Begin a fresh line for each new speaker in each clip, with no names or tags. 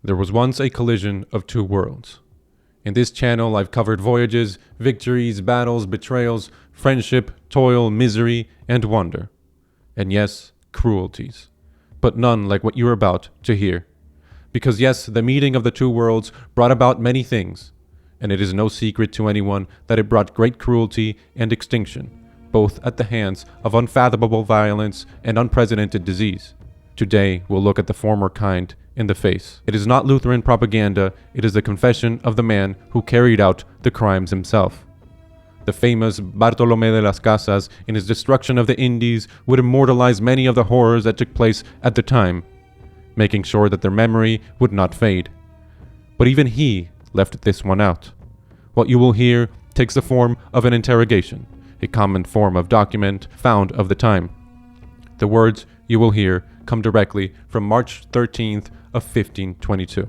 There was once a collision of two worlds. In this channel, I've covered voyages, victories, battles, betrayals, friendship, toil, misery, and wonder. And yes, cruelties. But none like what you're about to hear. Because yes, the meeting of the two worlds brought about many things, and it is no secret to anyone that it brought great cruelty and extinction, both at the hands of unfathomable violence and unprecedented disease. Today, we'll look at the former kind in the face. It is not Lutheran propaganda, it is the confession of the man who carried out the crimes himself. The famous Bartolomé de las Casas, in his destruction of the Indies, would immortalize many of the horrors that took place at the time, making sure that their memory would not fade. But even he left this one out. What you will hear takes the form of an interrogation, a common form of document found of the time. The words you will hear come directly from March 13th of 1522.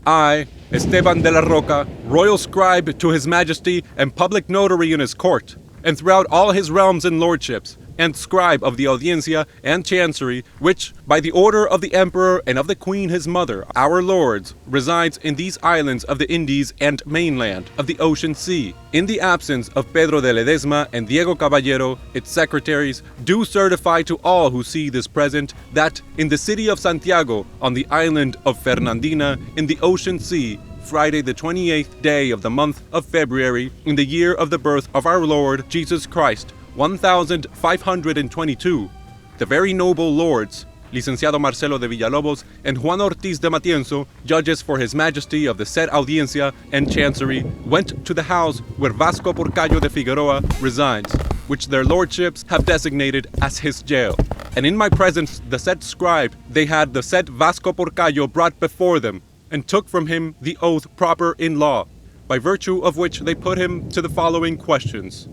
I, Esteban de la Roca, royal scribe to his majesty and public notary in his court, and throughout all his realms and lordships, and scribe of the Audiencia and Chancery, which, by the order of the Emperor and of the Queen his mother, our lords, resides in these islands of the Indies and mainland of the Ocean Sea, in the absence of Pedro de Ledesma and Diego Caballero, its secretaries, do certify to all who see this present that in the city of Santiago, on the island of Fernandina, in the Ocean Sea, Friday the 28th day of the month of February, in the year of the birth of our Lord Jesus Christ, 1522, the very noble lords, Licenciado Marcelo de Villalobos and Juan Ortiz de Matienzo, judges for His Majesty of the said Audiencia and Chancery, went to the house where Vasco Porcallo de Figueroa resides, which their lordships have designated as his jail. And in my presence the said scribe, they had the said Vasco Porcallo brought before them, and took from him the oath proper in law, by virtue of which they put him to the following questions.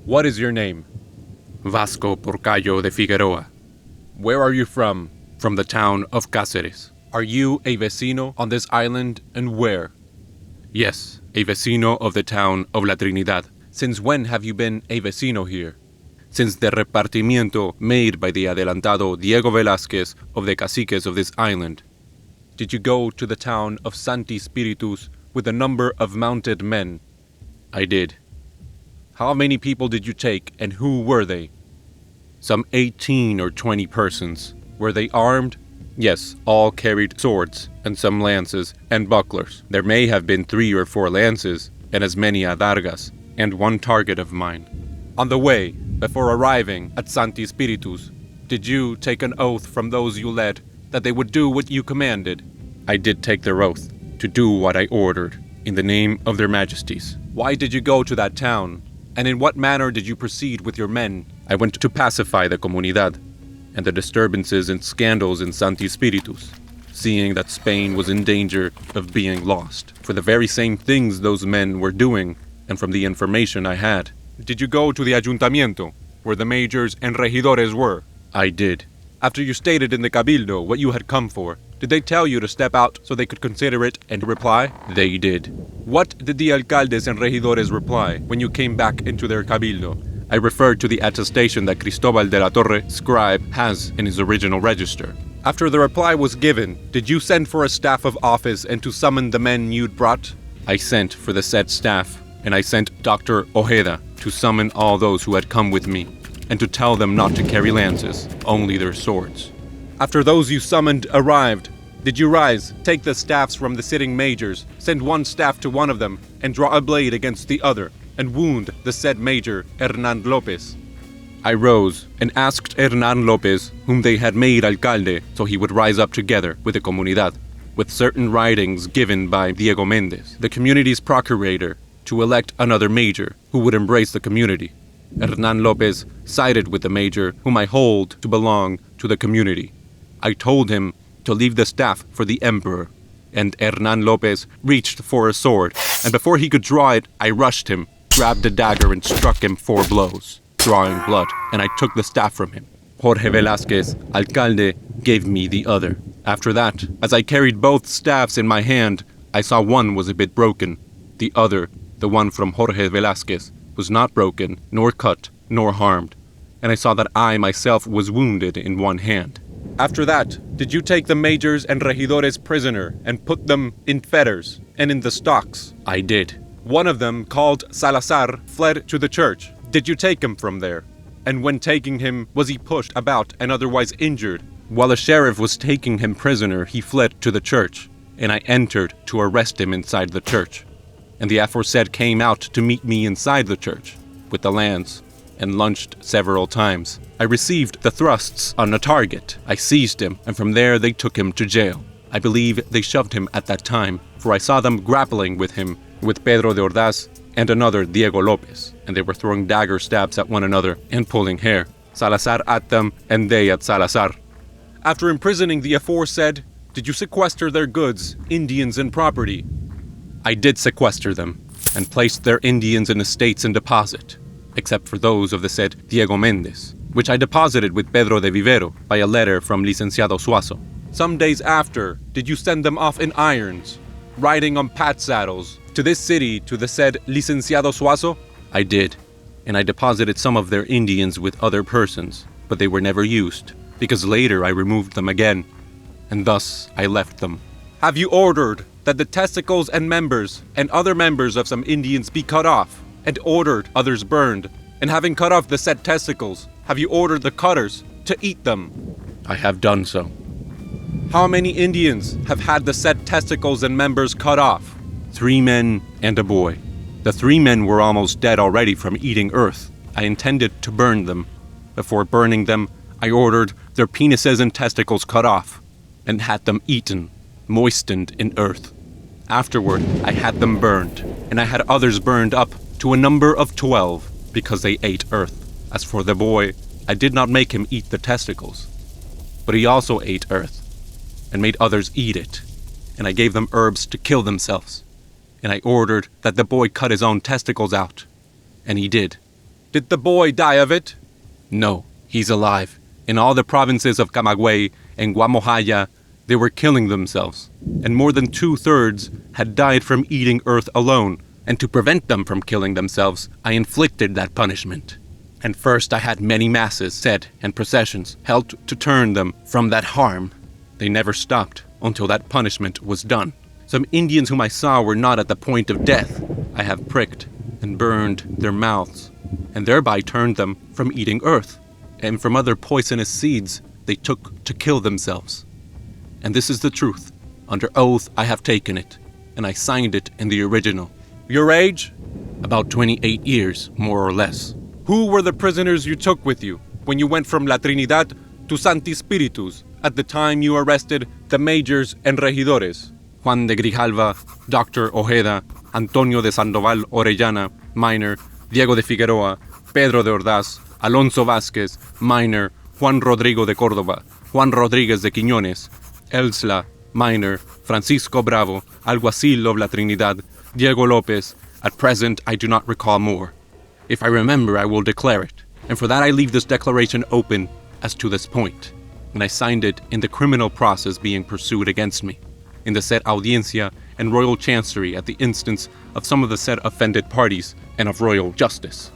What is your name? Vasco Porcallo de Figueroa. Where are you from? From the town of Cáceres. Are you a vecino on this island, and where? Yes, a vecino of the town of La Trinidad. Since when have you been a vecino here? Since the repartimiento made by the adelantado Diego Velázquez of the caciques of this island. Did you go to the town of Sancti Spíritus with a number of mounted men? I did. How many people did you take, and who were they? Some 18 or 20 persons. Were they armed? Yes, all carried swords, and some lances and bucklers. There may have been 3 or 4 lances, and as many adargas, and one target of mine. On the way, before arriving at Sancti Spíritus, did you take an oath from those you led that they would do what you commanded? I did take their oath, to do what I ordered, in the name of their majesties. Why did you go to that town? And in what manner did you proceed with your men? I went to pacify the comunidad, and the disturbances and scandals in Sancti Spíritus, seeing that Spain was in danger of being lost, for the very same things those men were doing, and from the information I had. Did you go to the ayuntamiento, where the majors and regidores were? I did. After you stated in the cabildo what you had come for, did they tell you to step out so they could consider it and reply? They did. What did the alcaldes and regidores reply when you came back into their cabildo? I referred to the attestation that Cristobal de la Torre, scribe, has in his original register. After the reply was given, did you send for a staff of office and to summon the men you'd brought? I sent for the said staff, and I sent Dr. Ojeda to summon all those who had come with me, and to tell them not to carry lances, only their swords. After those you summoned arrived, did you rise, take the staffs from the sitting majors, send one staff to one of them, and draw a blade against the other, and wound the said major, Hernán López? I rose and asked Hernán López, whom they had made alcalde, so he would rise up together with the comunidad, with certain writings given by Diego Méndez, the community's procurator, to elect another major who would embrace the community. Hernán López sided with the major, whom I hold to belong to the community. I told him to leave the staff for the emperor, and Hernán López reached for a sword, and before he could draw it, I rushed him, grabbed a dagger and struck him 4 blows, drawing blood, and I took the staff from him. Jorge Velázquez, alcalde, gave me the other. After that, as I carried both staffs in my hand, I saw one was a bit broken. The other, the one from Jorge Velázquez, was not broken, nor cut, nor harmed, and I saw that I myself was wounded in one hand. After that, did you take the majors and regidores prisoner and put them in fetters and in the stocks?
I did.
One of them, called Salazar, fled to the church. Did you take him from there? And when taking him, was he pushed about and otherwise injured? While the sheriff was taking him prisoner, he fled to the church, and I entered to arrest him inside the church. And the aforesaid came out to meet me inside the church, with the lance, and lunched several times. I received the thrusts on a target. I seized him, and from there they took him to jail. I believe they shoved him at that time, for I saw them grappling with him, with Pedro de Ordaz and another Diego Lopez, and they were throwing dagger stabs at one another and pulling hair. Salazar at them, and they at Salazar. After imprisoning the aforesaid, did you sequester their goods, Indians, and property? I did sequester them, and placed their Indians and estates in deposit, except for those of the said Diego Mendez, which I deposited with Pedro de Vivero by a letter from Licenciado Suazo. Some days after, did you send them off in irons, riding on pack saddles, to this city to the said Licenciado Suazo? I did, and I deposited some of their Indians with other persons, but they were never used, because later I removed them again, and thus I left them. Have you ordered that the testicles and members and other members of some Indians be cut off, and ordered others burned? And having cut off the said testicles, have you ordered the cutters to eat them? I have done so. How many Indians have had the said testicles and members cut off? 3 men and a boy. The 3 men were almost dead already from eating earth. I intended to burn them. Before burning them, I ordered their penises and testicles cut off, and had them eaten, moistened in earth. Afterward, I had them burned, and I had others burned up to a number of 12, because they ate earth. As for the boy, I did not make him eat the testicles, but he also ate earth, and made others eat it, and I gave them herbs to kill themselves, and I ordered that the boy cut his own testicles out, and he did. Did the boy die of it? No, he's alive. In all the provinces of Camagüey and Guamojaya, they were killing themselves, and more than 2/3 had died from eating earth alone, and to prevent them from killing themselves, I inflicted that punishment. And first I had many masses said and processions held to turn them from that harm. They never stopped until that punishment was done. Some Indians whom I saw were not at the point of death, I have pricked and burned their mouths, and thereby turned them from eating earth, and from other poisonous seeds they took to kill themselves. And this is the truth. Under oath I have taken it, and I signed it in the original. Your age? About 28 years, more or less. Who were the prisoners you took with you when you went from La Trinidad to Sancti Spíritus at the time you arrested the majors and regidores? Juan de Grijalva, Dr. Ojeda, Antonio de Sandoval Orellana, minor, Diego de Figueroa, Pedro de Ordaz, Alonso Vázquez, minor, Juan Rodrigo de Córdoba, Juan Rodríguez de Quiñones, Elsla, minor, Francisco Bravo, Alguacil of La Trinidad, Diego Lopez. At present, I do not recall more. If I remember, I will declare it, and for that I leave this declaration open as to this point, and I signed it in the criminal process being pursued against me, in the said Audiencia and Royal Chancery at the instance of some of the said offended parties and of royal justice.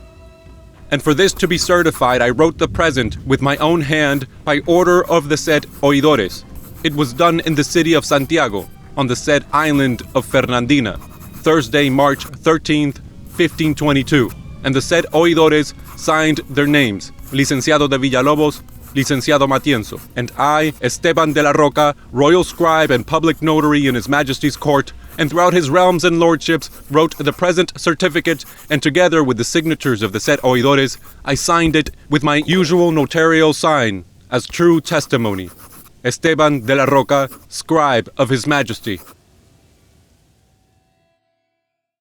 And for this to be certified, I wrote the present with my own hand by order of the said oidores. It was done in the city of Santiago, on the said island of Fernandina, Thursday, March 13th, 1522, and the said oidores signed their names, Licenciado de Villalobos, Licenciado Matienzo, and I, Esteban de la Roca, royal scribe and public notary in His Majesty's court, and throughout his realms and lordships, wrote the present certificate, and together with the signatures of the said oidores, I signed it with my usual notarial sign, as true testimony. Esteban de la Roca, scribe of His Majesty.